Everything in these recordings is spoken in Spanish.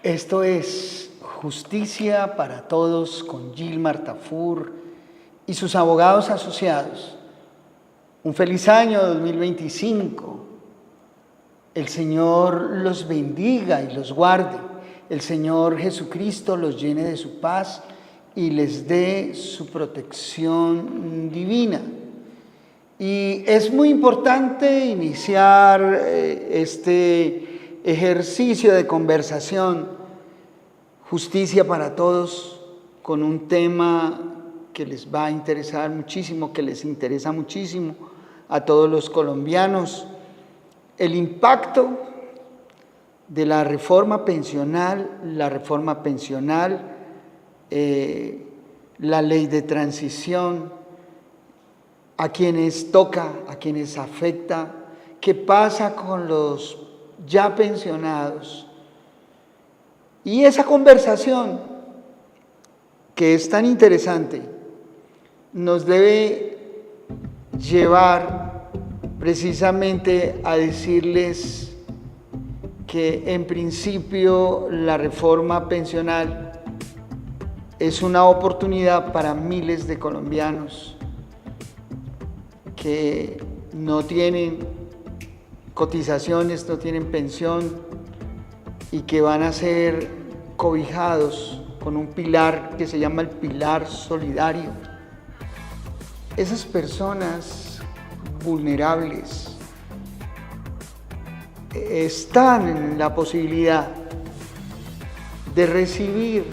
Esto es Justicia para Todos con Gilmar Tafur y sus abogados asociados. Un feliz año 2025. El Señor los bendiga y los guarde. El Señor Jesucristo los llene de su paz y les dé su protección divina. Y es muy importante iniciar este ejercicio de conversación, justicia para todos, con un tema que les va a interesar muchísimo, que les interesa muchísimo a todos los colombianos: el impacto de la reforma pensional, la ley de transición, a quienes toca, a quienes afecta, qué pasa con los ya pensionados. Y esa conversación, que es tan interesante, nos debe llevar precisamente a decirles que en principio la reforma pensional es una oportunidad para miles de colombianos que no tienen cotizaciones, no tienen pensión y que van a ser cobijados con un pilar que se llama el pilar solidario. Esas personas vulnerables están en la posibilidad de recibir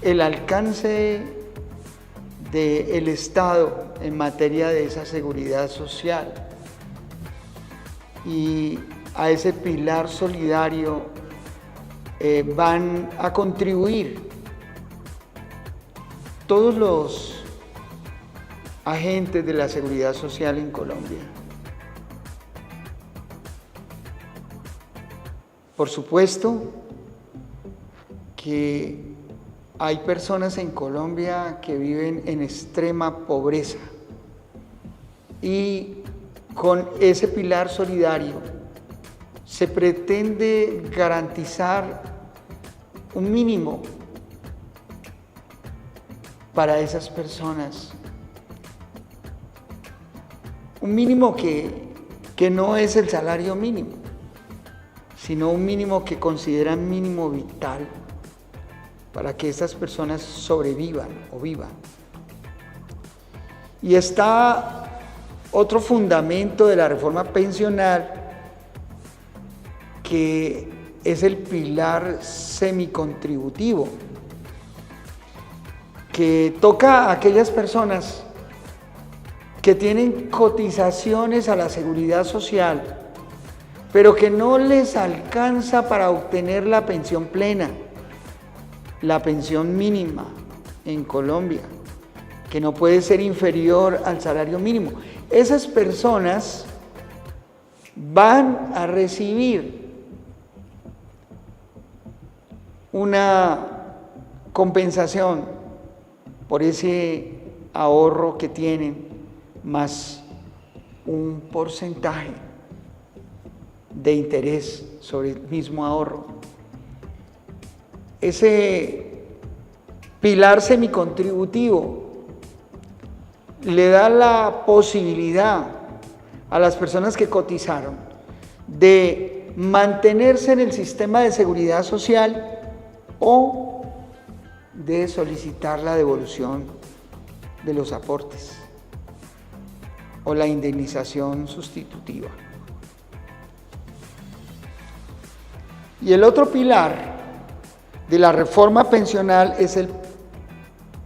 el alcance del Estado en materia de esa seguridad social, y a ese pilar solidario van a contribuir todos los agentes de la seguridad social en Colombia. Por supuesto que hay personas en Colombia que viven en extrema pobreza, y con ese pilar solidario se pretende garantizar un mínimo para esas personas, un mínimo que no es el salario mínimo, sino un mínimo que consideran mínimo vital para que estas personas sobrevivan o vivan. Y está otro fundamento de la reforma pensional, que es el pilar semicontributivo, que toca a aquellas personas que tienen cotizaciones a la seguridad social, pero que no les alcanza para obtener la pensión plena, la pensión mínima en Colombia, que no puede ser inferior al salario mínimo. Esas personas van a recibir una compensación por ese ahorro que tienen, más un porcentaje de interés sobre el mismo ahorro. Ese pilar semicontributivo le da la posibilidad a las personas que cotizaron de mantenerse en el sistema de seguridad social o de solicitar la devolución de los aportes o la indemnización sustitutiva. Y el otro pilar de la reforma pensional es el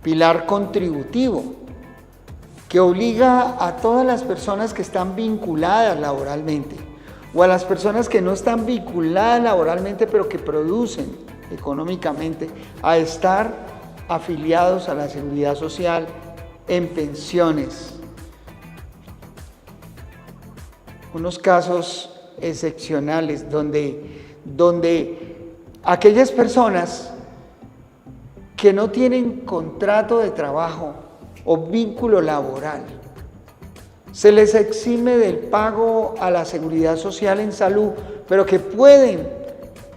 pilar contributivo, que obliga a todas las personas que están vinculadas laboralmente o a las personas que no están vinculadas laboralmente pero que producen económicamente a estar afiliados a la seguridad social en pensiones. Unos casos excepcionales donde aquellas personas que no tienen contrato de trabajo o vínculo laboral, se les exime del pago a la seguridad social en salud, pero que pueden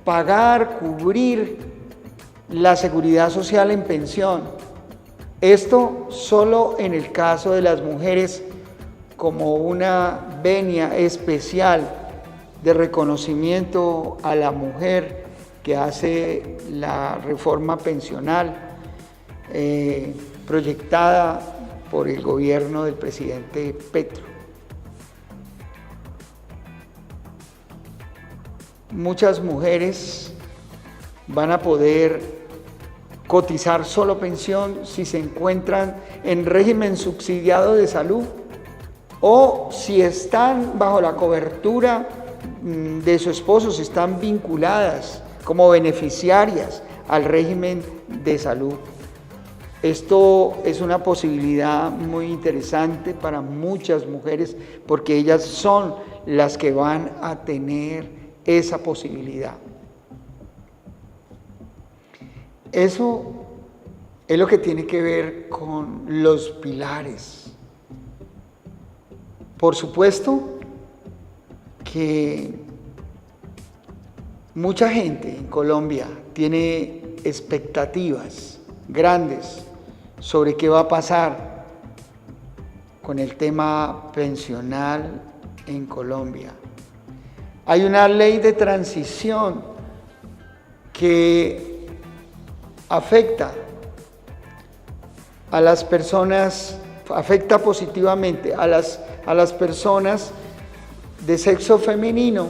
pagar, cubrir la seguridad social en pensión. Esto solo en el caso de las mujeres como una venia especial de reconocimiento a la mujer que hace la reforma pensional proyectada por el gobierno del presidente Petro. Muchas mujeres van a poder cotizar solo pensión si se encuentran en régimen subsidiado de salud o si están bajo la cobertura de su esposo, si están vinculadas como beneficiarias al régimen de salud. Esto es una posibilidad muy interesante para muchas mujeres porque ellas son las que van a tener esa posibilidad. Eso es lo que tiene que ver con los pilares. Por supuesto que mucha gente en Colombia tiene expectativas grandes sobre qué va a pasar con el tema pensional en Colombia. Hay una ley de transición que afecta a las personas, afecta positivamente a las personas de sexo femenino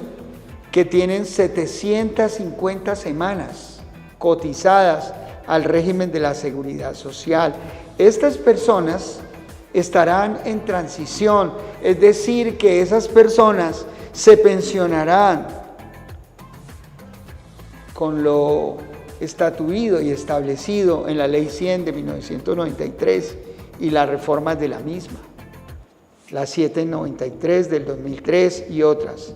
que tienen 750 semanas cotizadas al régimen de la seguridad social. Estas personas estarán en transición, es decir, que esas personas se pensionarán con lo estatuido y establecido en la Ley 100 de 1993 y las reformas de la misma, la 793 del 2003 y otras.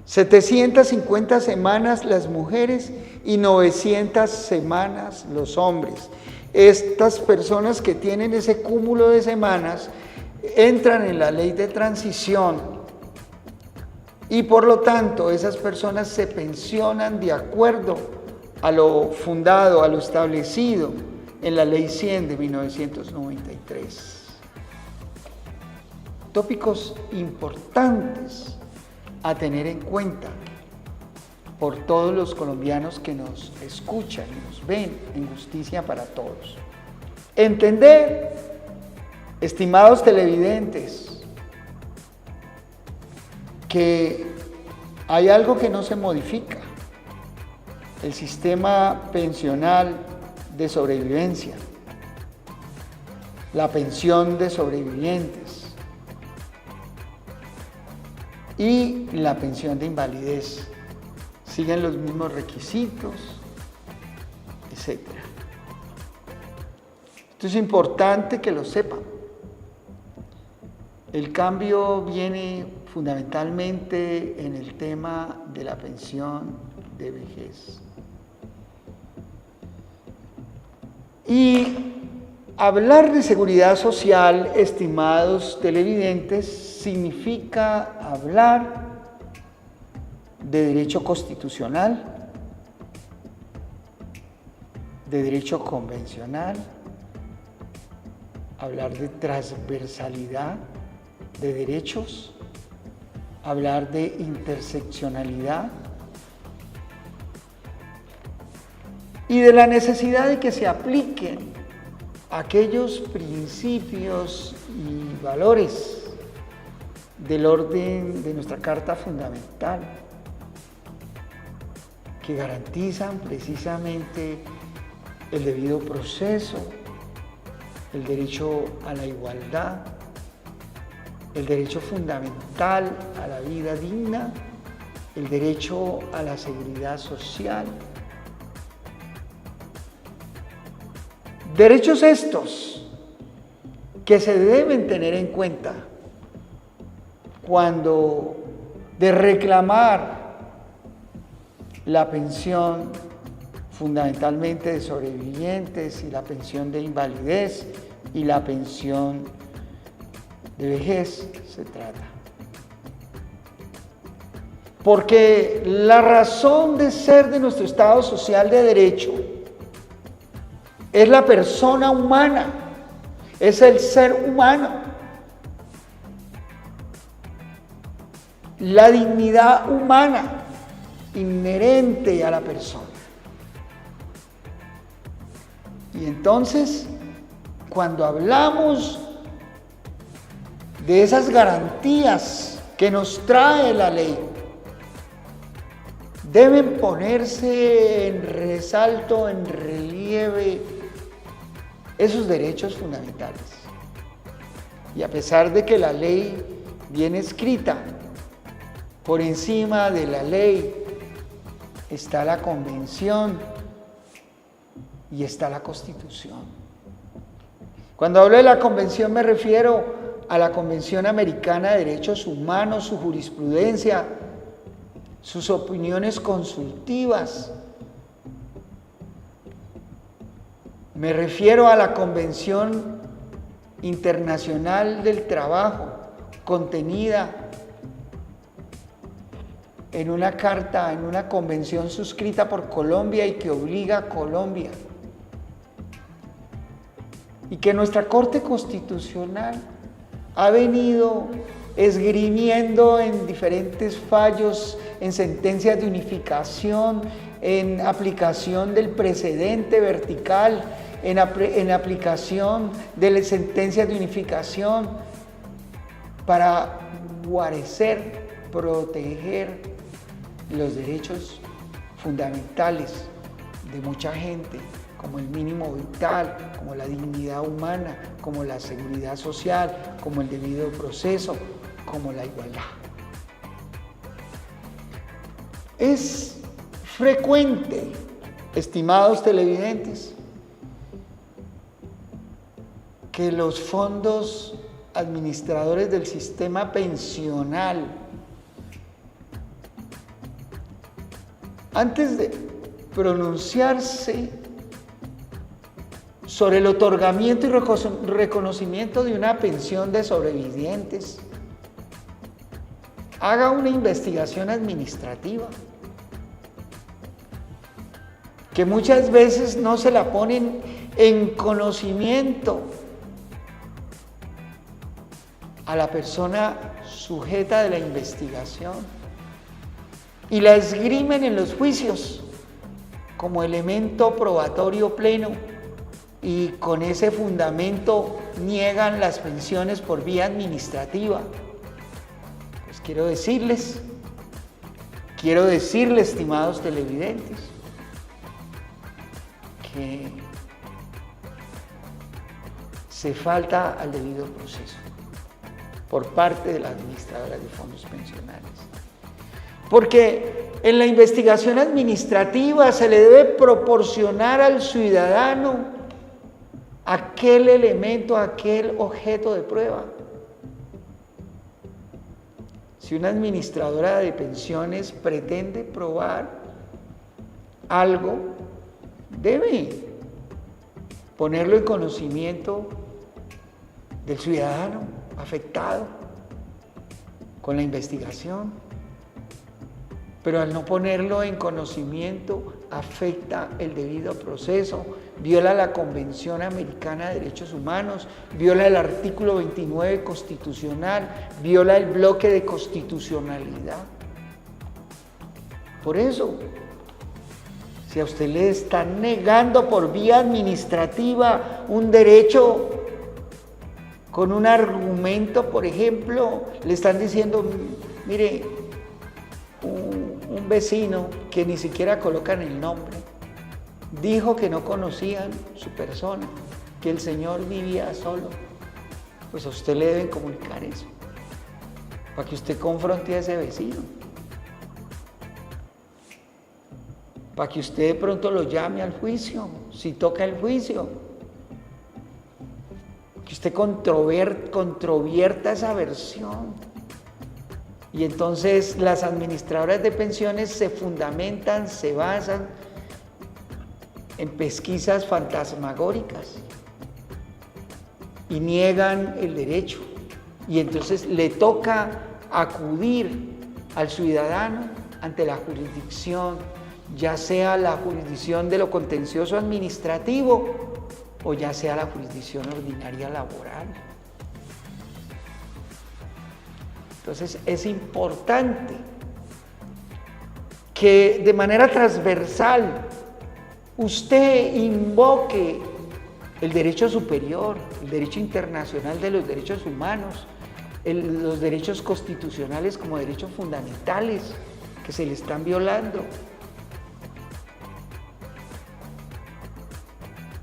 750 semanas las mujeres y 900 semanas los hombres. Estas personas que tienen ese cúmulo de semanas entran en la ley de transición y por lo tanto esas personas se pensionan de acuerdo a lo fundado, a lo establecido en la Ley 100 de 1993. Tópicos importantes a tener en cuenta por todos los colombianos que nos escuchan y nos ven en Justicia para Todos. Entender, estimados televidentes, que hay algo que no se modifica, el sistema pensional de sobrevivencia, la pensión de sobrevivientes y la pensión de invalidez. Siguen los mismos requisitos, etc. Esto es importante que lo sepan. El cambio viene fundamentalmente en el tema de la pensión de vejez. Y hablar de seguridad social, estimados televidentes, significa hablar de derecho constitucional, de derecho convencional, hablar de transversalidad de derechos, hablar de interseccionalidad y de la necesidad de que se apliquen aquellos principios y valores del orden de nuestra Carta Fundamental que garantizan precisamente el debido proceso, el derecho a la igualdad, el derecho fundamental a la vida digna, el derecho a la seguridad social. Derechos estos que se deben tener en cuenta cuando de reclamar la pensión fundamentalmente de sobrevivientes y la pensión de invalidez y la pensión de vejez se trata. Porque la razón de ser de nuestro Estado social de derecho es la persona humana, es el ser humano, la dignidad humana inherente a la persona. Y entonces, cuando hablamos de esas garantías que nos trae la ley, deben ponerse en resalto, en relieve, esos derechos fundamentales. Y a pesar de que la ley viene escrita, por encima de la ley está la Convención y está la Constitución. Cuando hablo de la Convención me refiero a la Convención Americana de Derechos Humanos, su jurisprudencia, sus opiniones consultivas. Me refiero a la Convención Internacional del Trabajo, contenida en una carta, en una convención suscrita por Colombia y que obliga a Colombia. Y que nuestra Corte Constitucional ha venido esgrimiendo en diferentes fallos, en sentencias de unificación, en aplicación del precedente vertical, en aplicación de las sentencias de unificación para guarecer, proteger los derechos fundamentales de mucha gente, como el mínimo vital, como la dignidad humana, como la seguridad social, como el debido proceso, como la igualdad. Es frecuente, estimados televidentes, que los fondos administradores del sistema pensional, antes de pronunciarse sobre el otorgamiento y reconocimiento de una pensión de sobrevivientes, haga una investigación administrativa, que muchas veces no se la ponen en conocimiento a la persona sujeta de la investigación y la esgrimen en los juicios como elemento probatorio pleno y con ese fundamento niegan las pensiones por vía administrativa. Pues quiero decirles, estimados televidentes, que se falta al debido proceso por parte de la administradora de fondos pensionales. Porque en la investigación administrativa se le debe proporcionar al ciudadano aquel elemento, aquel objeto de prueba. Si una administradora de pensiones pretende probar algo, debe ponerlo en conocimiento del ciudadano afectado con la investigación. Pero al no ponerlo en conocimiento, afecta el debido proceso, viola la Convención Americana de Derechos Humanos, viola el artículo 29 constitucional, viola el bloque de constitucionalidad. Por eso, si a usted le están negando por vía administrativa un derecho con un argumento, por ejemplo, le están diciendo, mire, un vecino que ni siquiera colocan el nombre, dijo que no conocían su persona, que el señor vivía solo. Pues a usted le deben comunicar eso, para que usted confronte a ese vecino, para que usted de pronto lo llame al juicio, si toca el juicio, que usted controvierta esa versión. Y entonces las administradoras de pensiones se fundamentan, se basan en pesquisas fantasmagóricas y niegan el derecho. Y entonces le toca acudir al ciudadano ante la jurisdicción, ya sea la jurisdicción de lo contencioso administrativo o ya sea la jurisdicción ordinaria laboral. Entonces es importante que de manera transversal usted invoque el derecho superior, el derecho internacional de los derechos humanos, los derechos constitucionales como derechos fundamentales que se le están violando.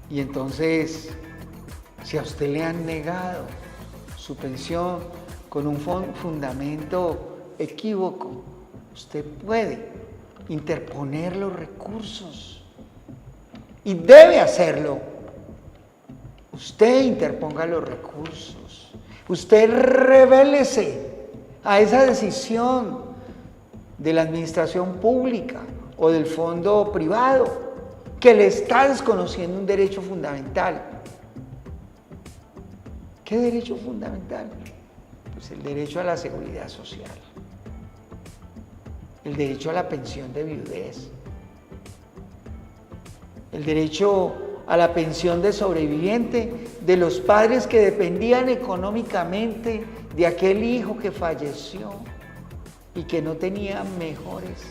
Y entonces, si a usted le han negado su pensión con un fundamento equívoco, usted puede interponer los recursos y debe hacerlo. Usted interponga los recursos, usted rebélese a esa decisión de la administración pública o del fondo privado que le está desconociendo un derecho fundamental. ¿Qué derecho fundamental? Pues el derecho a la seguridad social, el derecho a la pensión de viudez, el derecho a la pensión de sobreviviente de los padres que dependían económicamente de aquel hijo que falleció y que no tenía mejores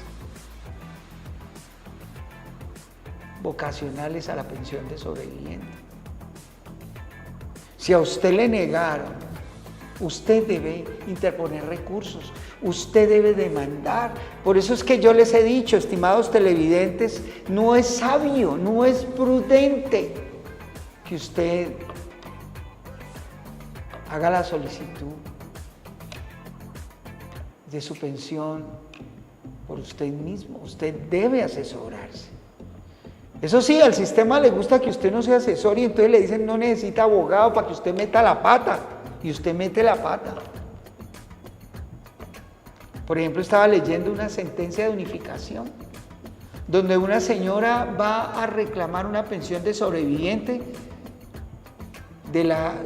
vocacionales a la pensión de sobreviviente. Si a usted le negaron, usted debe interponer recursos, usted debe demandar. Por eso es que yo les he dicho, estimados televidentes, no es sabio, no es prudente que usted haga la solicitud de su pensión por usted mismo. Usted debe asesorarse. Eso sí, al sistema le gusta que usted no se asesore y entonces le dicen no necesita abogado para que usted meta la pata. Y usted mete la pata. Por ejemplo, estaba leyendo una sentencia de unificación donde una señora va a reclamar una pensión de sobreviviente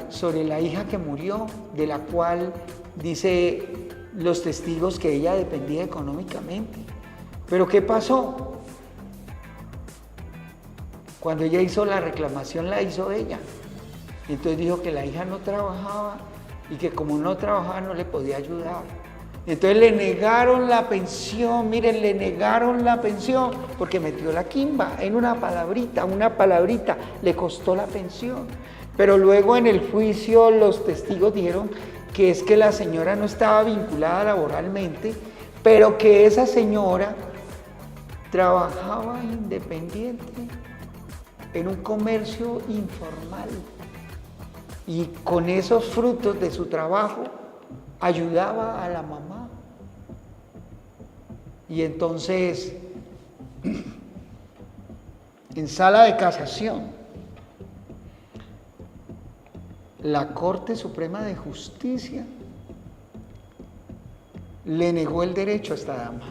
sobre la hija que murió, de la cual dice los testigos que ella dependía económicamente. Pero ¿qué pasó? Cuando ella hizo la reclamación, la hizo ella. Entonces dijo que la hija no trabajaba y que como no trabajaba no le podía ayudar. Entonces le negaron la pensión, miren, le negaron la pensión porque metió la quimba en una palabrita, le costó la pensión. Pero luego en el juicio los testigos dijeron que es que la señora no estaba vinculada laboralmente, pero que esa señora trabajaba independiente en un comercio informal y con esos frutos de su trabajo ayudaba a la mamá. Y entonces, en sala de casación, la Corte Suprema de Justicia le negó el derecho a esta dama.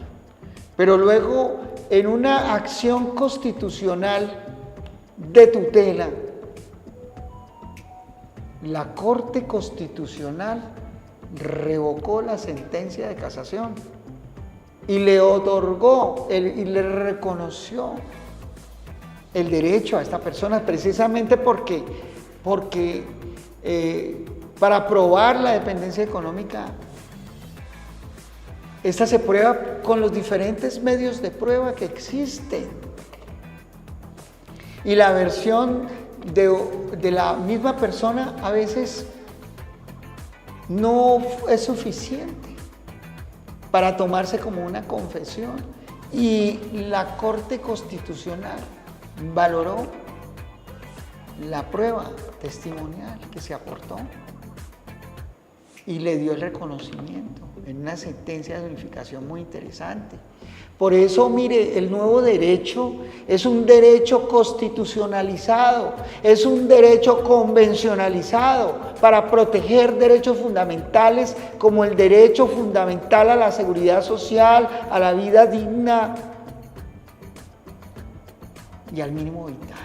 Pero luego, en una acción constitucional de tutela, la Corte Constitucional revocó la sentencia de casación y le otorgó y le reconoció el derecho a esta persona precisamente porque para probar la dependencia económica, esta se prueba con los diferentes medios de prueba que existen. Y la versión de la misma persona a veces no es suficiente para tomarse como una confesión. Y la Corte Constitucional valoró la prueba testimonial que se aportó y le dio el reconocimiento en una sentencia de unificación muy interesante. Por eso, mire, el nuevo derecho es un derecho constitucionalizado, es un derecho convencionalizado para proteger derechos fundamentales como el derecho fundamental a la seguridad social, a la vida digna y al mínimo vital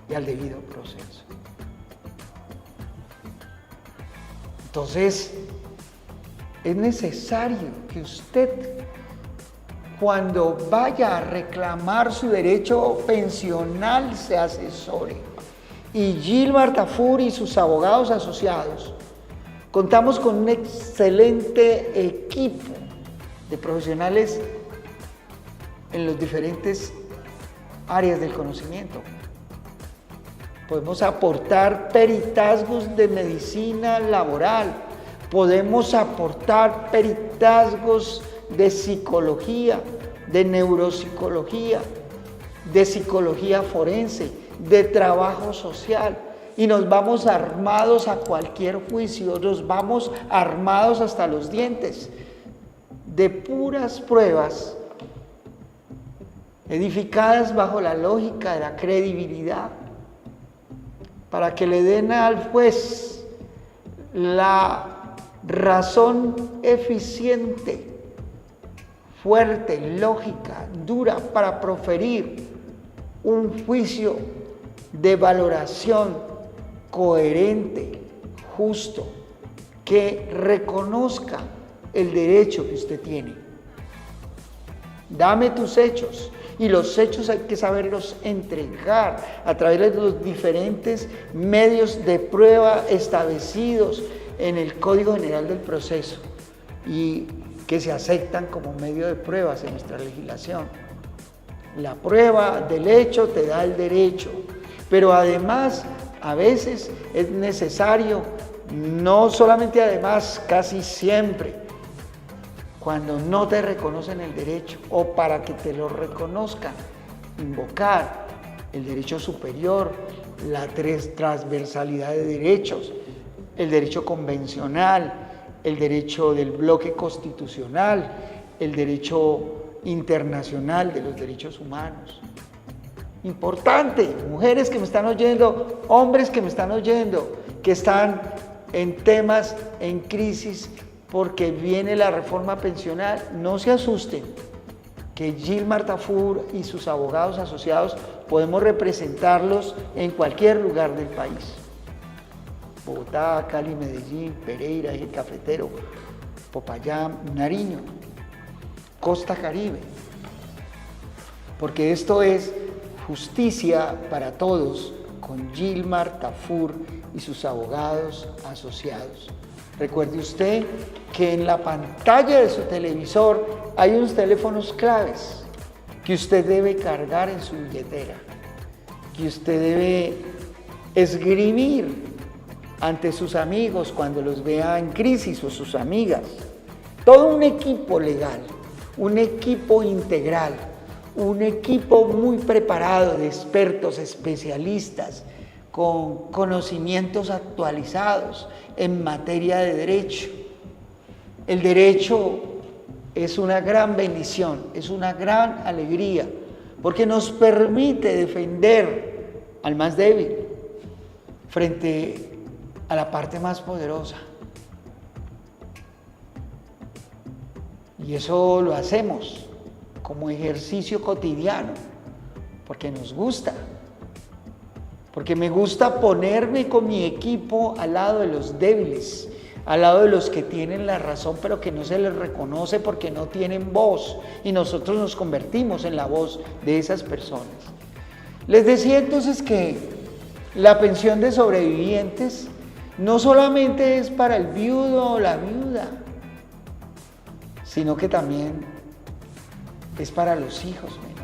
y al debido proceso. Entonces, Es necesario que usted, cuando vaya a reclamar su derecho pensional, se asesore. Y Gilmar Tafur y sus abogados asociados contamos con un excelente equipo de profesionales en las diferentes áreas del conocimiento. Podemos aportar peritazgos de medicina laboral, podemos aportar peritazgos de psicología, de neuropsicología, de psicología forense, de trabajo social, y nos vamos armados a cualquier juicio, nos vamos armados hasta los dientes de puras pruebas edificadas bajo la lógica de la credibilidad, para que le den al juez la razón eficiente, fuerte, lógica, dura, para proferir un juicio de valoración coherente, justo, que reconozca el derecho que usted tiene. Dame tus hechos, y los hechos hay que saberlos entregar a través de los diferentes medios de prueba establecidos en el Código General del Proceso y que se aceptan como medio de pruebas en nuestra legislación. La prueba del hecho te da el derecho, pero además a veces es necesario, no solamente además, casi siempre, cuando no te reconocen el derecho o para que te lo reconozcan, invocar el derecho superior, la transversalidad de derechos, el derecho convencional, el derecho del bloque constitucional, el derecho internacional de los derechos humanos. Importante, mujeres que me están oyendo, hombres que me están oyendo, que están en temas, en crisis, porque viene la reforma pensional, no se asusten, que Gilmar Tafur y sus abogados asociados podemos representarlos en cualquier lugar del país. Bogotá, Cali, Medellín, Pereira, Eje Cafetero, Popayán, Nariño, Costa Caribe. Porque esto es justicia para todos con Gilmar Tafur y sus abogados asociados. Recuerde usted que en la pantalla de su televisor hay unos teléfonos claves que usted debe cargar en su billetera, que usted debe esgrimir ante sus amigos cuando los vea en crisis o sus amigas. Todo un equipo legal, un equipo integral, un equipo muy preparado de expertos, especialistas, con conocimientos actualizados en materia de derecho. El derecho es una gran bendición, es una gran alegría, porque nos permite defender al más débil frente a la parte más poderosa. Y eso lo hacemos como ejercicio cotidiano, porque nos gusta. Porque me gusta ponerme con mi equipo al lado de los débiles, al lado de los que tienen la razón, pero que no se les reconoce porque no tienen voz. Y nosotros nos convertimos en la voz de esas personas. Les decía entonces que la pensión de sobrevivientes no solamente es para el viudo o la viuda, sino que también es para los hijos menores.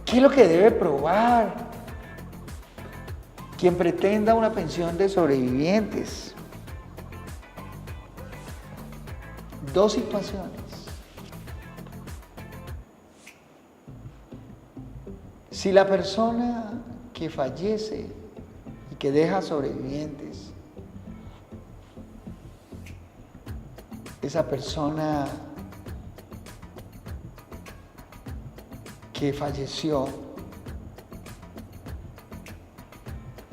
¿Qué es lo que debe probar quien pretenda una pensión de sobrevivientes? Dos situaciones. Si la persona que fallece y que deja sobrevivientes, esa persona que falleció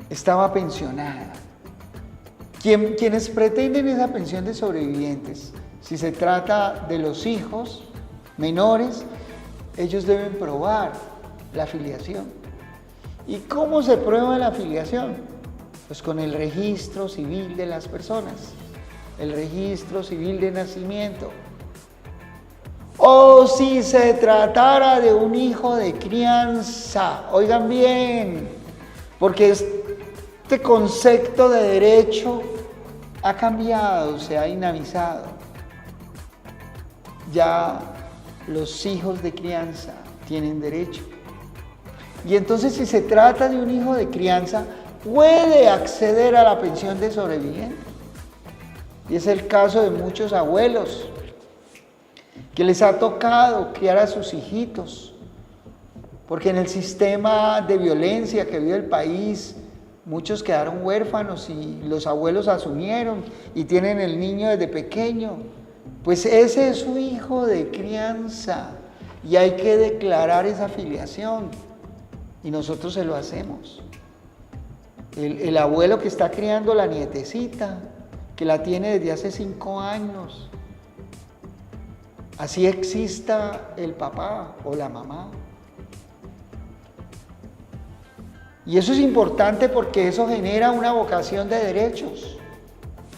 estaba pensionada. Quienes pretenden esa pensión de sobrevivientes, si se trata de los hijos menores, ellos deben probar la filiación. ¿Y cómo se prueba la filiación? Pues con el registro civil de las personas, el registro civil de nacimiento. O si se tratara de un hijo de crianza, oigan bien, porque este concepto de derecho ha cambiado, se ha dinamizado. Ya los hijos de crianza tienen derecho. Y entonces si se trata de un hijo de crianza, puede acceder a la pensión de sobreviviente. Y es el caso de muchos abuelos que les ha tocado criar a sus hijitos, porque en el sistema de violencia que vive el país, muchos quedaron huérfanos y los abuelos asumieron y tienen el niño desde pequeño. Pues ese es su hijo de crianza y hay que declarar esa filiación y nosotros se lo hacemos. El abuelo que está criando la nietecita, que la tiene desde hace 5 años, así exista el papá o la mamá. Y eso es importante porque eso genera una vocación de derechos,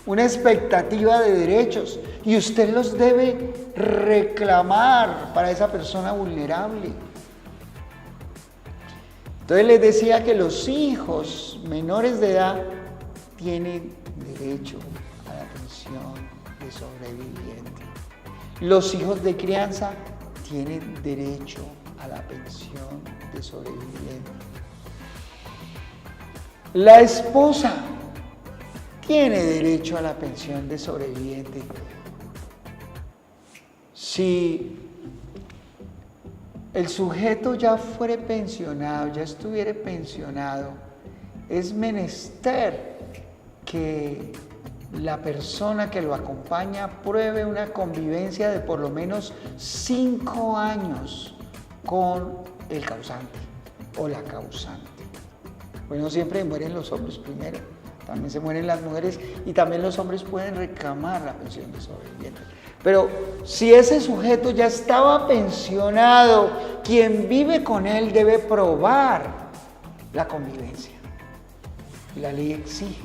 una expectativa de derechos, y usted los debe reclamar para esa persona vulnerable. Entonces les decía que los hijos menores de edad tienen derecho a la pensión de sobreviviente. Los hijos de crianza tienen derecho a la pensión de sobreviviente. La esposa tiene derecho a la pensión de sobreviviente. Si el sujeto ya fuere pensionado, ya estuviera pensionado, es menester que la persona que lo acompaña pruebe una convivencia de por lo menos 5 años con el causante o la causante. Bueno, siempre mueren los hombres primero, también se mueren las mujeres y también los hombres pueden reclamar la pensión de sobreviviente. Pero si ese sujeto ya estaba pensionado, quien vive con él debe probar la convivencia. Y la ley exige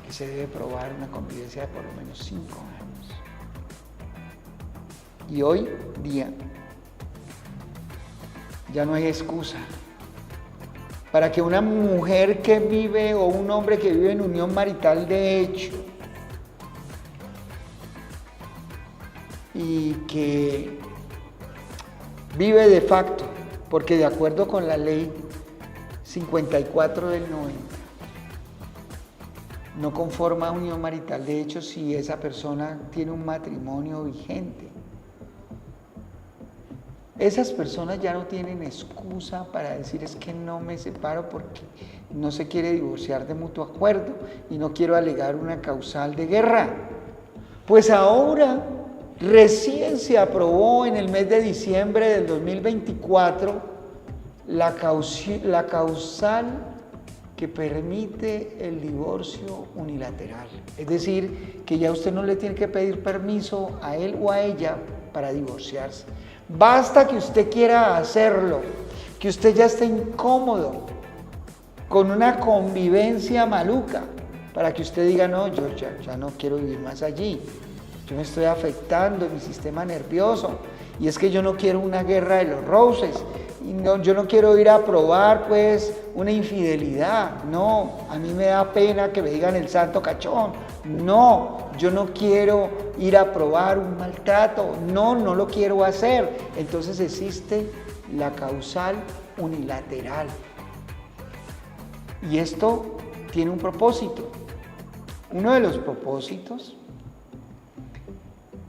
que se debe probar una convivencia de por lo menos 5 años. Y hoy día ya no hay excusa para que una mujer que vive o un hombre que vive en unión marital de hecho y que vive de facto, porque de acuerdo con la ley 54 del 90, no conforma unión marital de hecho si esa persona tiene un matrimonio vigente. Esas personas ya no tienen excusa para decir es que no me separo porque no se quiere divorciar de mutuo acuerdo y no quiero alegar una causal de guerra. Pues ahora recién se aprobó en el mes de diciembre del 2024 la causal que permite el divorcio unilateral. Es decir, que ya usted no le tiene que pedir permiso a él o a ella para divorciarse. Basta que usted quiera hacerlo, que usted ya esté incómodo con una convivencia maluca, para que usted diga, no, yo ya no quiero vivir más allí, yo me estoy afectando en mi sistema nervioso, y es que yo no quiero una guerra de los roses, y no, yo no quiero ir a probar pues una infidelidad, no, a mí me da pena que me digan el santo cachón, no, yo no quiero ir a probar un maltrato, no lo quiero hacer. Entonces existe la causal unilateral. Y esto tiene un propósito. Uno de los propósitos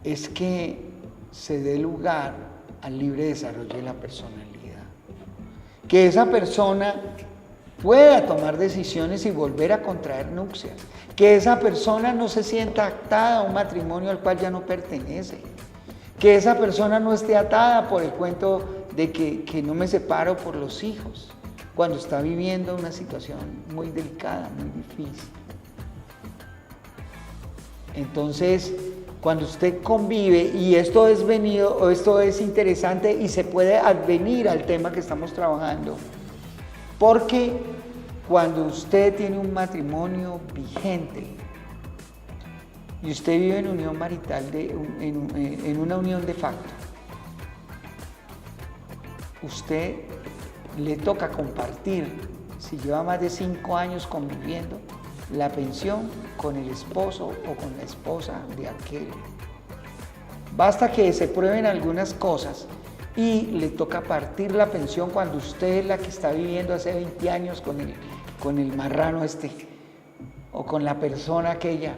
es que se dé lugar al libre desarrollo de la personalidad. Que esa persona pueda tomar decisiones y volver a contraer nupcias. Que esa persona no se sienta atada a un matrimonio al cual ya no pertenece. Que esa persona no esté atada por el cuento de que no me separo por los hijos, cuando está viviendo una situación muy delicada, muy difícil. Entonces, cuando usted convive, y esto es interesante y se puede advenir al tema que estamos trabajando, porque cuando usted tiene un matrimonio vigente y usted vive en unión marital, en una unión de facto, usted le toca compartir, si lleva más de 5 años conviviendo, la pensión con el esposo o con la esposa de aquel. Basta que se prueben algunas cosas y le toca partir la pensión cuando usted es la que está viviendo hace 20 años con el marrano o con la persona aquella.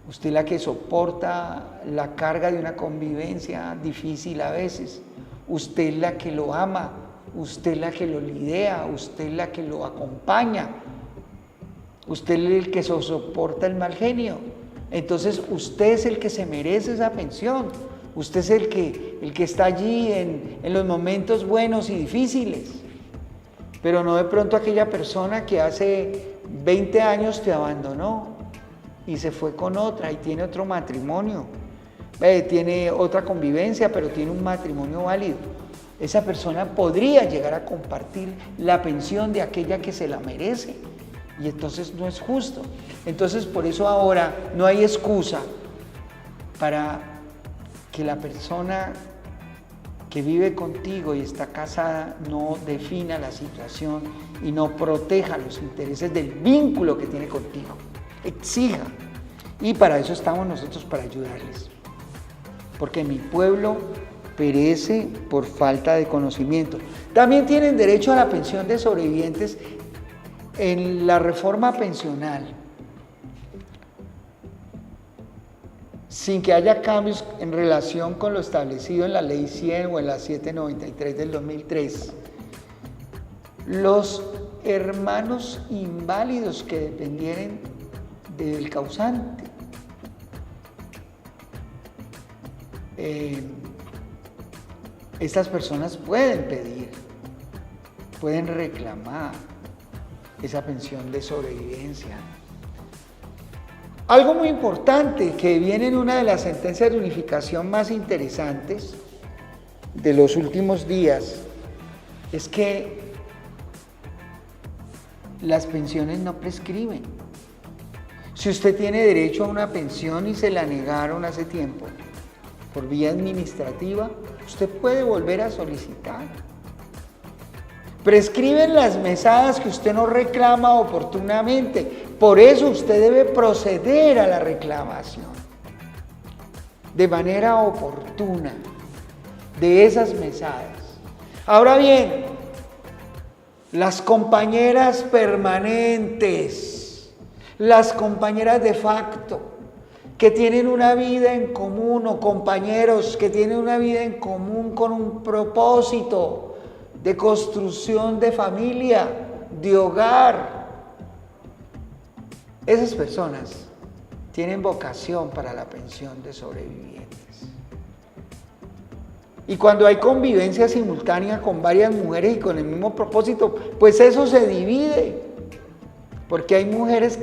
Usted es la que soporta la carga de una convivencia difícil a veces. Usted es la que lo ama, usted es la que lo lidera, usted es la que lo acompaña. Usted es el que soporta el mal genio. Entonces usted es el que se merece esa pensión. Usted es el que está allí en los momentos buenos y difíciles. Pero no de pronto aquella persona que hace 20 años te abandonó y se fue con otra y tiene otro matrimonio. Tiene otra convivencia, pero tiene un matrimonio válido. Esa persona podría llegar a compartir la pensión de aquella que se la merece. Y entonces no es justo. Entonces por eso ahora no hay excusa para que la persona que vive contigo y está casada no defina la situación y no proteja los intereses del vínculo que tiene contigo. Exija. Y para eso estamos nosotros, para ayudarles. Porque mi pueblo perece por falta de conocimiento. También tienen derecho a la pensión de sobrevivientes en la reforma pensional, sin que haya cambios en relación con lo establecido en la Ley 100 o en la 793 del 2003. Los hermanos inválidos que dependieren del causante, estas personas pueden pedir, pueden reclamar esa pensión de sobrevivencia. Algo muy importante que viene en una de las sentencias de unificación más interesantes de los últimos días es que las pensiones no prescriben. Si usted tiene derecho a una pensión y se la negaron hace tiempo por vía administrativa, usted puede volver a solicitar. Prescriben las mesadas que usted no reclama oportunamente. Por eso usted debe proceder a la reclamación de manera oportuna de esas mesadas. Ahora bien, las compañeras permanentes, las compañeras de facto, que tienen una vida en común, o compañeros que tienen una vida en común con un propósito de construcción de familia, de hogar. Esas personas tienen vocación para la pensión de sobrevivientes. Y cuando hay convivencia simultánea con varias mujeres y con el mismo propósito, pues eso se divide. Porque hay mujeres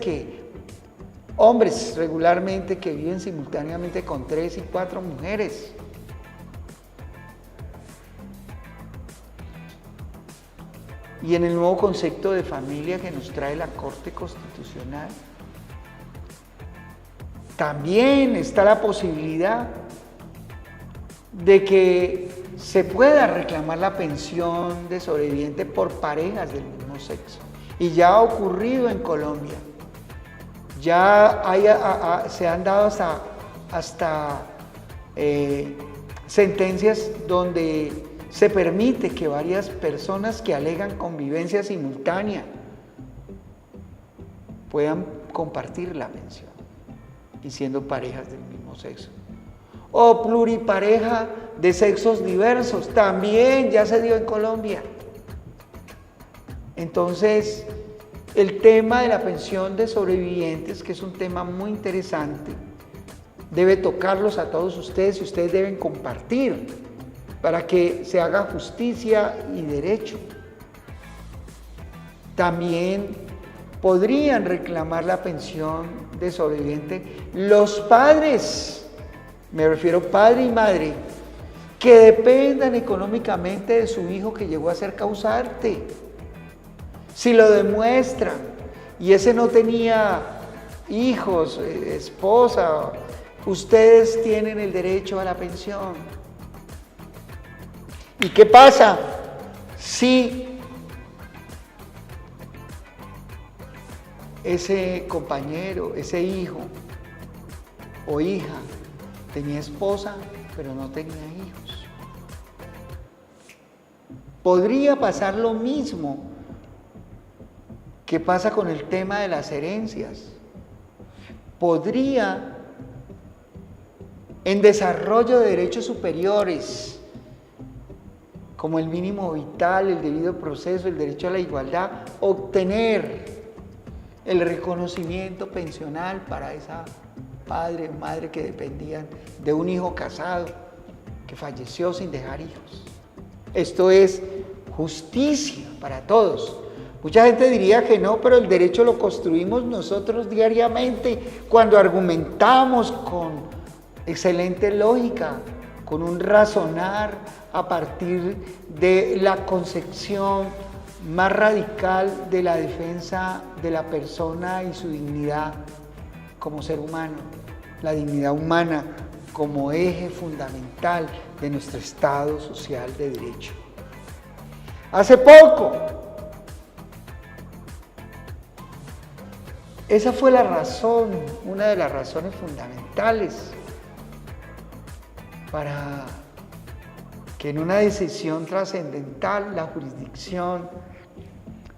hombres regularmente que viven simultáneamente con 3 y 4 mujeres. Y en el nuevo concepto de familia que nos trae la Corte Constitucional, también está la posibilidad de que se pueda reclamar la pensión de sobreviviente por parejas del mismo sexo. Y ya ha ocurrido en Colombia. Ya se han dado hasta sentencias donde se permite que varias personas que alegan convivencia simultánea puedan compartir la pensión y siendo parejas del mismo sexo. O pluripareja de sexos diversos, también ya se dio en Colombia. Entonces, el tema de la pensión de sobrevivientes, que es un tema muy interesante, debe tocarlos a todos ustedes y ustedes deben compartir para que se haga justicia y derecho. También podrían reclamar la pensión de sobreviviente los padres, me refiero padre y madre, que dependan económicamente de su hijo que llegó a ser causante. Si lo demuestran y ese no tenía hijos, esposa, ustedes tienen el derecho a la pensión. ¿Y qué pasa si ese compañero, ese hijo o hija tenía esposa pero no tenía hijos? Podría pasar lo mismo que pasa con el tema de las herencias. Podría, en desarrollo de derechos superiores, como el mínimo vital, el debido proceso, el derecho a la igualdad, obtener el reconocimiento pensional para esa padre o madre que dependían de un hijo casado que falleció sin dejar hijos. Esto es justicia para todos. Mucha gente diría que no, pero el derecho lo construimos nosotros diariamente cuando argumentamos con excelente lógica, con un razonar a partir de la concepción más radical de la defensa de la persona y su dignidad como ser humano, la dignidad humana como eje fundamental de nuestro Estado social de derecho. Hace poco, esa fue la razón, una de las razones fundamentales para que en una decisión trascendental la jurisdicción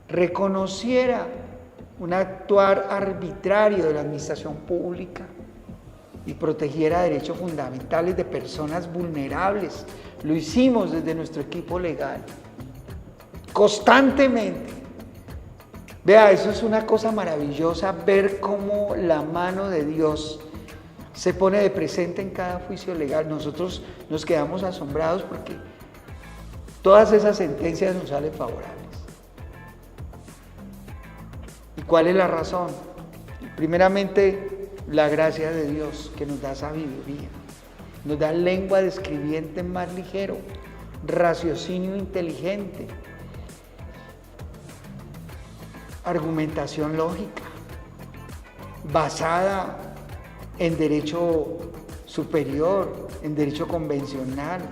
reconociera un actuar arbitrario de la administración pública y protegiera derechos fundamentales de personas vulnerables. Lo hicimos desde nuestro equipo legal, constantemente. Vea, eso es una cosa maravillosa, ver cómo la mano de Dios se pone de presente en cada juicio legal. Nosotros nos quedamos asombrados porque todas esas sentencias nos salen favorables. ¿Y cuál es la razón? Primeramente, la gracia de Dios que nos da sabiduría, nos da lengua de escribiente más ligero, raciocinio inteligente, argumentación lógica, basada en derecho superior, en derecho convencional,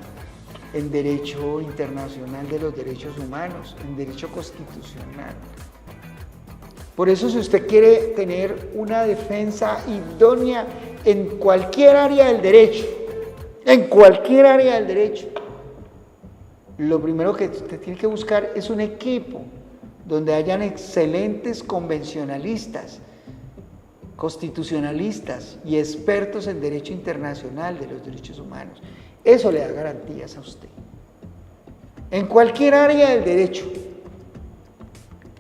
en derecho internacional de los derechos humanos, en derecho constitucional. Por eso, si usted quiere tener una defensa idónea en cualquier área del derecho, lo primero que usted tiene que buscar es un equipo donde hayan excelentes convencionalistas, constitucionalistas y expertos en derecho internacional de los derechos humanos. Eso le da garantías a usted. En cualquier área del derecho,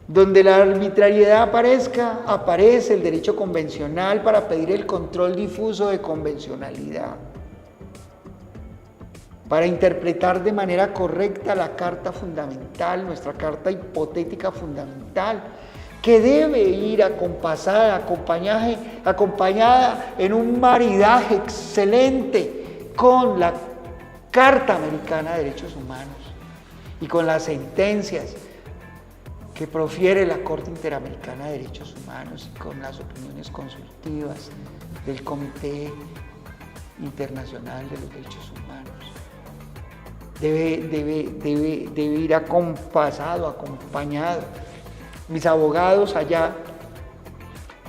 donde la arbitrariedad aparezca, aparece el derecho convencional para pedir el control difuso de convencionalidad, para interpretar de manera correcta la Carta Fundamental, nuestra Carta Hipotética Fundamental, que debe ir acompasada, acompañada en un maridaje excelente con la Carta Americana de Derechos Humanos y con las sentencias que profiere la Corte Interamericana de Derechos Humanos y con las opiniones consultivas del Comité Internacional de los Derechos Humanos. Debe ir acompasado, acompañado. Mis abogados allá,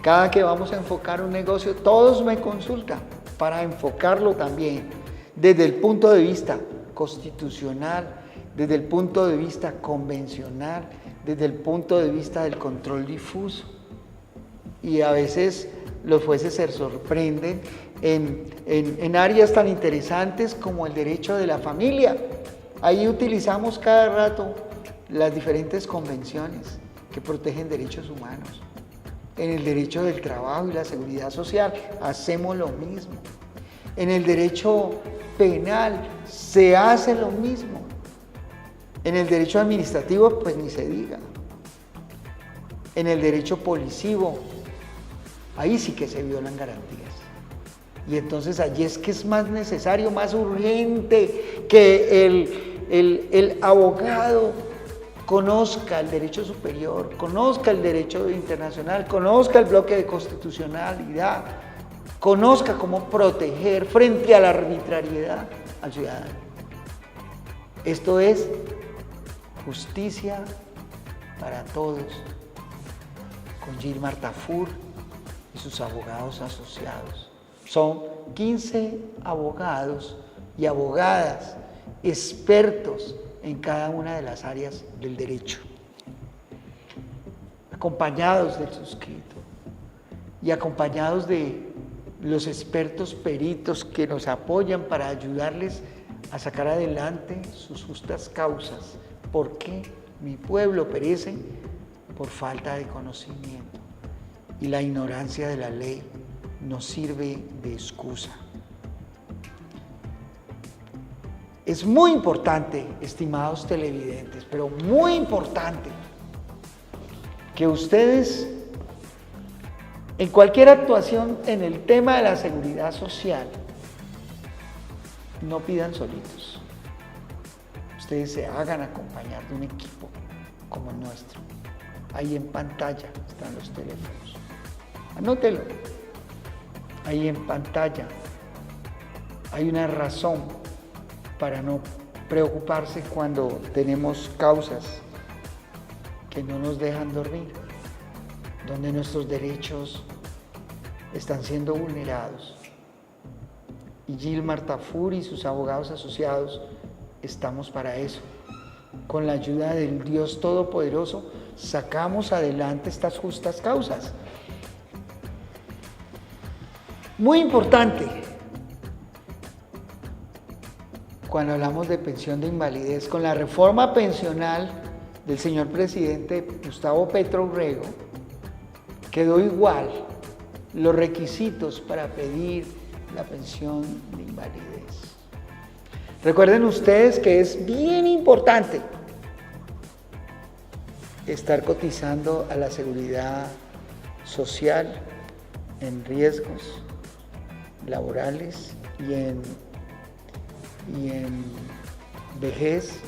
cada que vamos a enfocar un negocio, todos me consultan para enfocarlo también desde el punto de vista constitucional, desde el punto de vista convencional, desde el punto de vista del control difuso. Y a veces los jueces se sorprenden en áreas tan interesantes como el derecho de la familia. Ahí utilizamos cada rato las diferentes convenciones que protegen derechos humanos. En el derecho del trabajo y la seguridad social hacemos lo mismo. En el derecho penal se hace lo mismo. En el derecho administrativo, pues ni se diga. En el derecho policivo, ahí sí que se violan garantías. Y entonces allí es que es más necesario, más urgente que el abogado conozca el derecho superior, conozca el derecho internacional, conozca el bloque de constitucionalidad, conozca cómo proteger frente a la arbitrariedad al ciudadano. Esto es justicia para todos, con Gilmar Tafur y sus abogados asociados. Son 15 abogados y abogadas expertos en cada una de las áreas del derecho, acompañados del suscrito y acompañados de los expertos peritos que nos apoyan para ayudarles a sacar adelante sus justas causas. ¿Por qué mi pueblo perece? Por falta de conocimiento, y la ignorancia de la ley nos sirve de excusa. Es muy importante, estimados televidentes, pero muy importante, que ustedes, en cualquier actuación en el tema de la seguridad social, no pidan solitos. Ustedes se hagan acompañar de un equipo como el nuestro. Ahí en pantalla están los teléfonos. Anótelo. Ahí en pantalla hay una razón para no preocuparse cuando tenemos causas que no nos dejan dormir, donde nuestros derechos están siendo vulnerados. Y Gilmar Tafur y sus abogados asociados estamos para eso. Con la ayuda del Dios Todopoderoso sacamos adelante estas justas causas. Muy importante, cuando hablamos de pensión de invalidez, con la reforma pensional del señor presidente Gustavo Petro Urrego, quedó igual los requisitos para pedir la pensión de invalidez. Recuerden ustedes que es bien importante estar cotizando a la seguridad social en riesgos laborales y en vejez,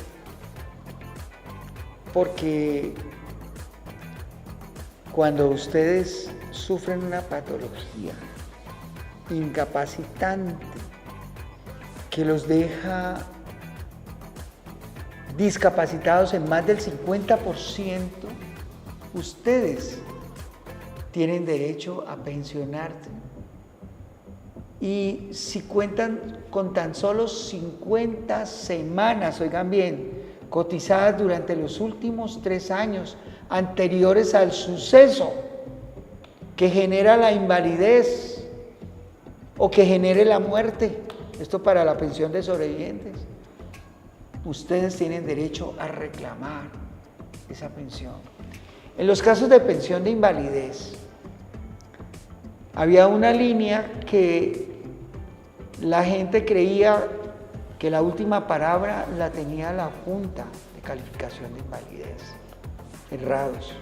porque cuando ustedes sufren una patología incapacitante que los deja discapacitados en más del 50%, ustedes tienen derecho a pensionarse. Y si cuentan con tan solo 50 semanas, oigan bien, cotizadas durante los últimos 3 años anteriores al suceso que genera la invalidez o que genere la muerte, esto para la pensión de sobrevivientes, ustedes tienen derecho a reclamar esa pensión. En los casos de pensión de invalidez, había una línea que la gente creía que la última palabra la tenía la Junta de Calificación de Invalidez. Errados.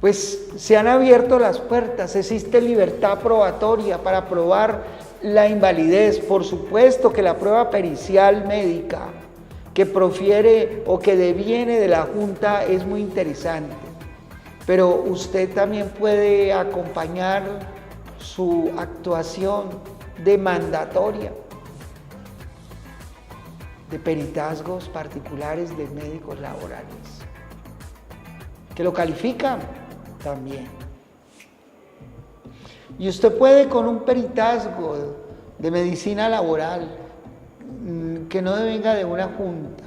Pues se han abierto las puertas, existe libertad probatoria para probar la invalidez. Por supuesto que la prueba pericial médica que profiere o que deviene de la Junta es muy interesante, pero usted también puede acompañar su actuación demandatoria de peritazgos particulares de médicos laborales, que lo califican también. Y usted puede, con un peritazgo de medicina laboral que no venga de una junta,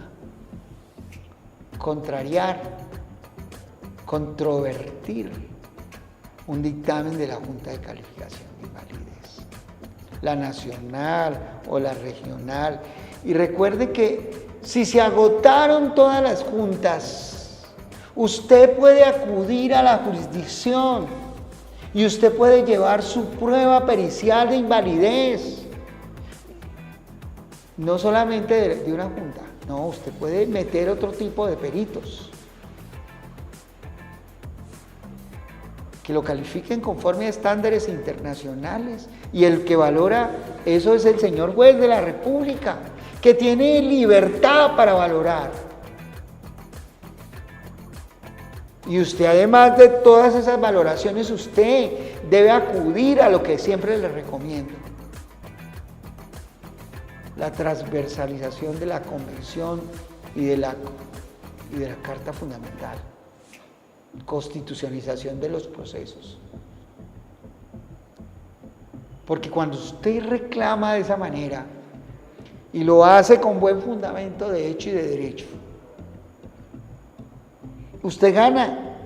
contrariar, controvertir un dictamen de la Junta de Calificación de Invalidez, la nacional o la regional. Y recuerde que si se agotaron todas las juntas, usted puede acudir a la jurisdicción y usted puede llevar su prueba pericial de invalidez. No solamente de una junta, no, usted puede meter otro tipo de peritos que lo califiquen conforme a estándares internacionales, y el que valora eso es el señor juez de la República, que tiene libertad para valorar Y usted, además de todas esas valoraciones, usted debe acudir a lo que siempre le recomiendo: la transversalización de la Convención y de la Carta Fundamental, constitucionalización de los procesos. Porque cuando usted reclama de esa manera y lo hace con buen fundamento de hecho y de derecho, usted gana,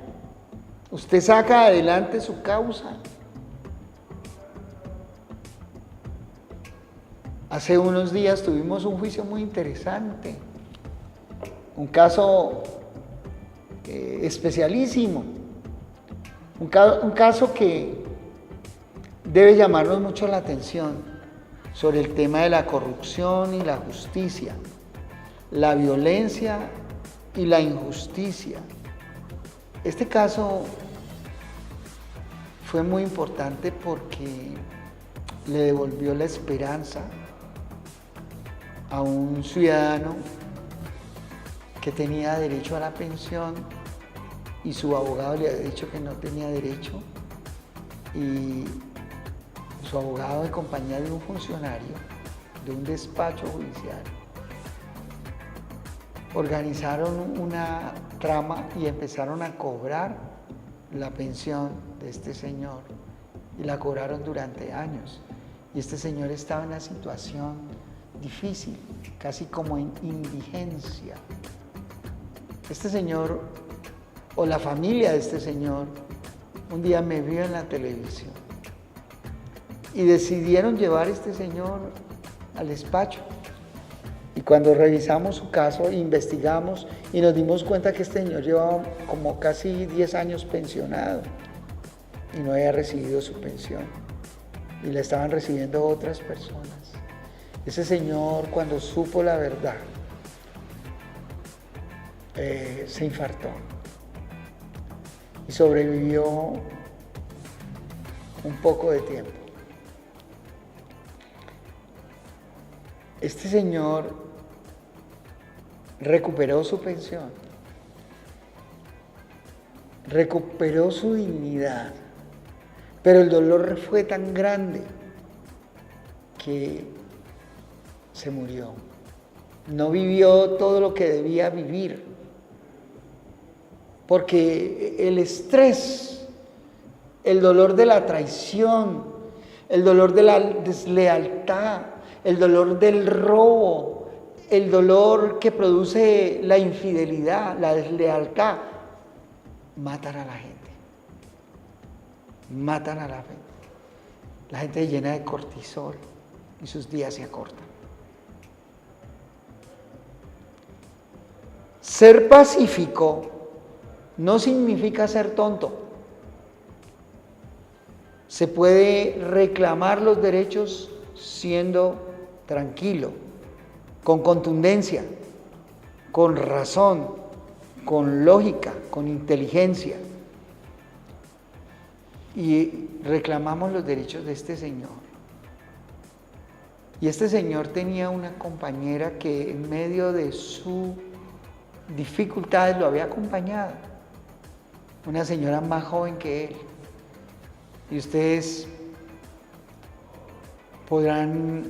usted saca adelante su causa. Hace unos días tuvimos un juicio muy interesante, un caso especialísimo, un caso que debe llamarnos mucho la atención sobre el tema de la corrupción y la justicia, la violencia y la injusticia. Este caso fue muy importante porque le devolvió la esperanza a un ciudadano que tenía derecho a la pensión y su abogado le había dicho que no tenía derecho, y su abogado, en compañía de un funcionario de un despacho judicial, organizaron una trama y empezaron a cobrar la pensión de este señor, y la cobraron durante años, y este señor estaba en una situación difícil, casi como en indigencia. Este señor, o la familia de este señor, un día me vio en la televisión y decidieron llevar a este señor al despacho. Y cuando revisamos su caso, investigamos y nos dimos cuenta que este señor llevaba como casi 10 años pensionado y no había recibido su pensión, y la estaban recibiendo otras personas. Ese señor, cuando supo la verdad, se infartó y sobrevivió un poco de tiempo. Este señor recuperó su pensión, recuperó su dignidad, pero el dolor fue tan grande que se murió. No vivió todo lo que debía vivir, porque el estrés, el dolor de la traición, el dolor de la deslealtad, el dolor del robo, el dolor que produce la infidelidad, la deslealtad, matan a la gente. Matan a la gente. La gente llena de cortisol y sus días se acortan. Ser pacífico no significa ser tonto. Se puede reclamar los derechos siendo tranquilo, con contundencia, con razón, con lógica, con inteligencia. Y reclamamos los derechos de este señor. Y este señor tenía una compañera que en medio de sus dificultades lo había acompañado, una señora más joven que él. Y ustedes podrán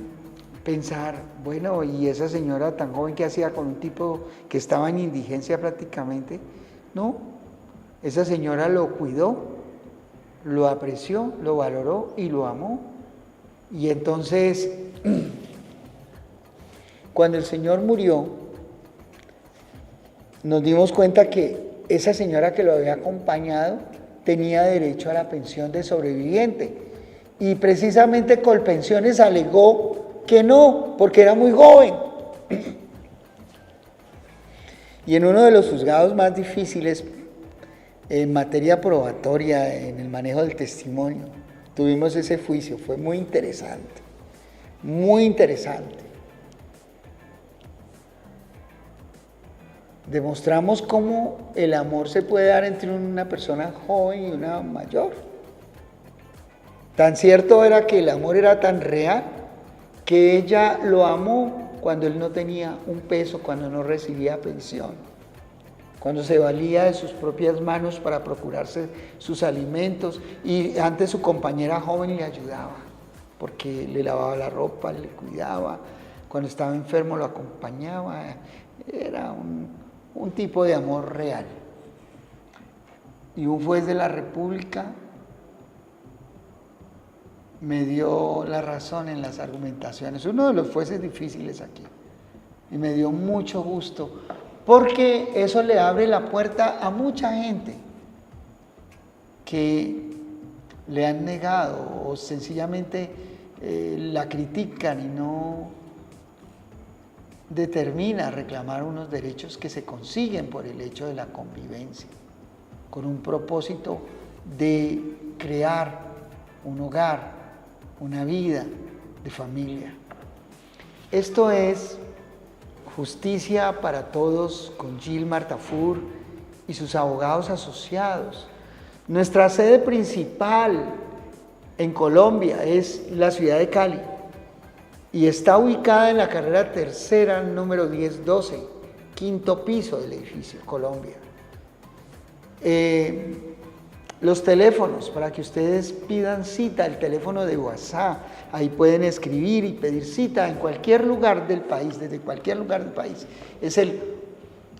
pensar, bueno, ¿y esa señora tan joven qué hacía con un tipo que estaba en indigencia prácticamente? No, esa señora lo cuidó, lo apreció, lo valoró y lo amó. Y entonces, cuando el señor murió, nos dimos cuenta que esa señora que lo había acompañado tenía derecho a la pensión de sobreviviente. Y precisamente Colpensiones alegó que no, porque era muy joven. Y en uno de los juzgados más difíciles en materia probatoria, en el manejo del testimonio, tuvimos ese juicio. Fue muy interesante, muy interesante. Demostramos cómo el amor se puede dar entre una persona joven y una mayor. Tan cierto era que el amor era tan real que ella lo amó cuando él no tenía un peso, cuando no recibía pensión, cuando se valía de sus propias manos para procurarse sus alimentos, y antes su compañera joven le ayudaba, porque le lavaba la ropa, le cuidaba, cuando estaba enfermo lo acompañaba. Era un tipo de amor real. Y un juez de la República me dio la razón en las argumentaciones, uno de los jueces difíciles aquí, y me dio mucho gusto, porque eso le abre la puerta a mucha gente que le han negado o sencillamente la critican y no determina reclamar unos derechos que se consiguen por el hecho de la convivencia, con un propósito de crear un hogar, una vida de familia. Esto es Justicia para Todos con Gilmar Tafur y sus abogados asociados. Nuestra sede principal en Colombia es la ciudad de Cali y está ubicada en la carrera tercera, número 1012, quinto piso del edificio Colombia. Los teléfonos para que ustedes pidan cita, el teléfono de WhatsApp, ahí pueden escribir y pedir cita en cualquier lugar del país, desde cualquier lugar del país. Es el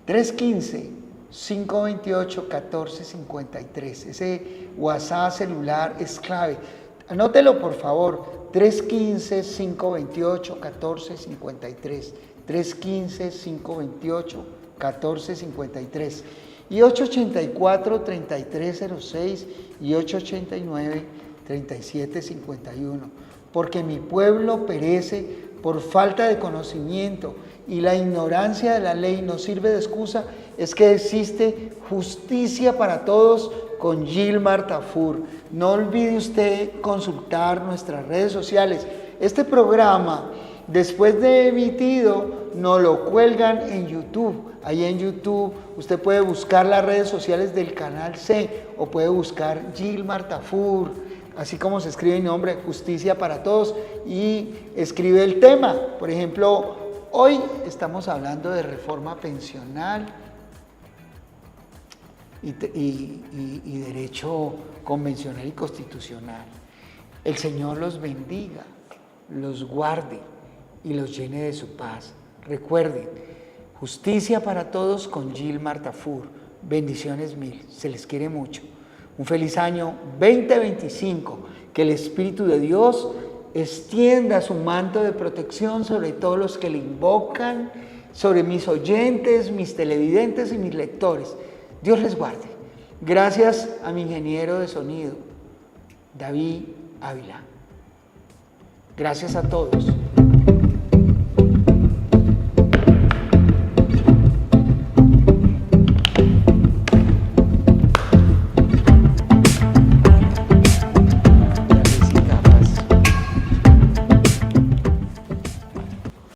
315-528-1453. Ese WhatsApp celular es clave. Anótelo por favor, 315-528-1453. 315-528-1453. Y 884-3306 y 889-3751. Porque mi pueblo perece por falta de conocimiento y la ignorancia de la ley no sirve de excusa, es que existe justicia para todos con Gilmar Tafur. No olvide usted consultar nuestras redes sociales. Este programa, después de emitido, nos lo cuelgan en YouTube. Ahí en YouTube usted puede buscar las redes sociales del Canal C o puede buscar Gilmar Tafur, así como se escribe mi nombre, Justicia para Todos, y escribe el tema. Por ejemplo, hoy estamos hablando de reforma pensional y derecho convencional y constitucional. El Señor los bendiga, los guarde y los llene de su paz. Recuerden, Justicia para Todos con Gilmar Tafur. Bendiciones mil. Se les quiere mucho. Un feliz año 2025. Que el Espíritu de Dios extienda su manto de protección sobre todos los que le invocan, sobre mis oyentes, mis televidentes y mis lectores. Dios les guarde. Gracias a mi ingeniero de sonido, David Ávila. Gracias a todos.